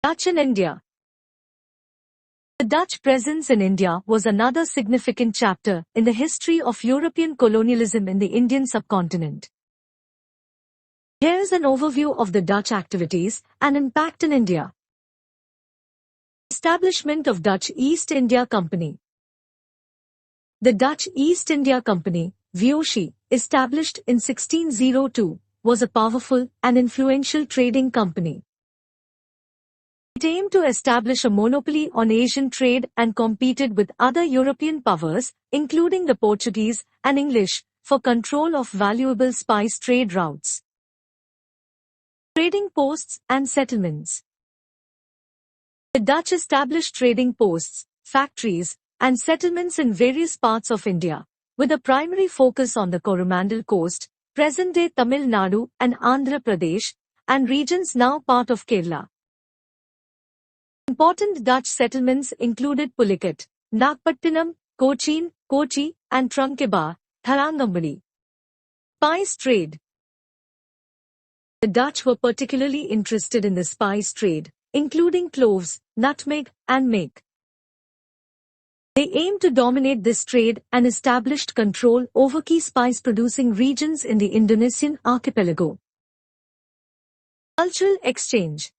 Dutch in India. The Dutch presence in India was another significant chapter in the history of European colonialism in the Indian subcontinent. Here's an overview of the Dutch activities and impact in India. Establishment of Dutch East India Company. The Dutch East India Company, VOC, established in 1602, was a powerful and influential trading company. It aimed to establish a monopoly on Asian trade and competed with other European powers, including the Portuguese and English, for control of valuable spice trade routes. Trading posts and settlements. The Dutch established trading posts, factories, and settlements in various parts of India, with a primary focus on the Coromandel Coast, present-day Tamil Nadu and Andhra Pradesh, and regions now part of Kerala. Important Dutch settlements included Pulicat, Nagapattinam, Cochin, Kochi, and Tranquebar, Tharangambadi. Spice trade. The Dutch were particularly interested in the spice trade, including cloves, nutmeg, and make. They aimed to dominate this trade and established control over key spice-producing regions in the Indonesian archipelago. Cultural exchange.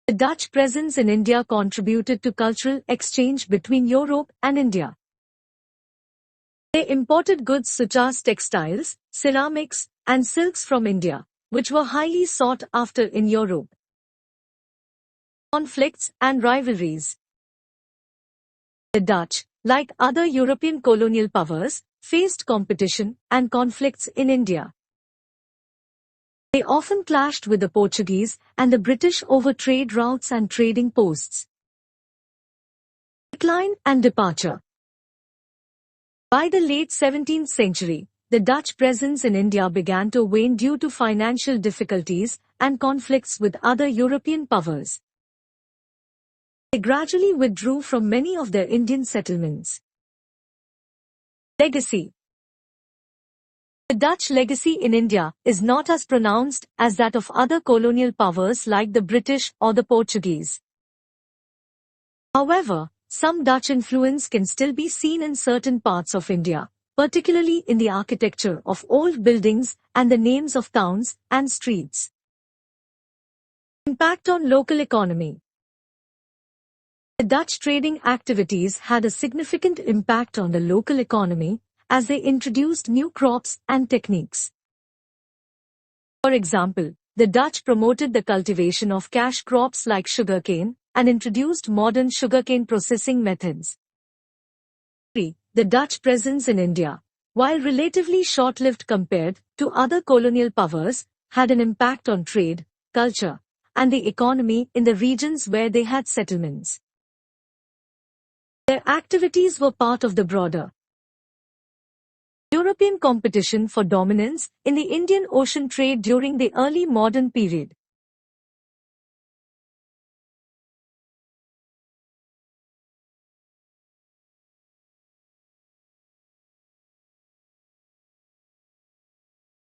The Dutch presence in India contributed to cultural exchange between Europe and India. They imported goods such as textiles, ceramics, and silks from India, which were highly sought after in Europe. Conflicts and rivalries. The Dutch, like other European colonial powers, faced competition and conflicts in India. They often clashed with the Portuguese and the British over trade routes and trading posts. Decline and departure. By the late 17th century, the Dutch presence in India began to wane due to financial difficulties and conflicts with other European powers. They gradually withdrew from many of their Indian settlements. Legacy. The Dutch legacy in India is not as pronounced as that of other colonial powers like the British or the Portuguese. However, some Dutch influence can still be seen in certain parts of India, particularly in the architecture of old buildings and the names of towns and streets. Impact on local economy. The Dutch trading activities had a significant impact on the local economy, as they introduced new crops and techniques. For example, the Dutch promoted the cultivation of cash crops like sugarcane and introduced modern sugarcane processing methods. The Dutch presence in India, while relatively short-lived compared to other colonial powers, had an impact on trade, culture, and the economy in the regions where they had settlements. Their activities were part of the broader European competition for dominance in the Indian Ocean trade during the early modern period.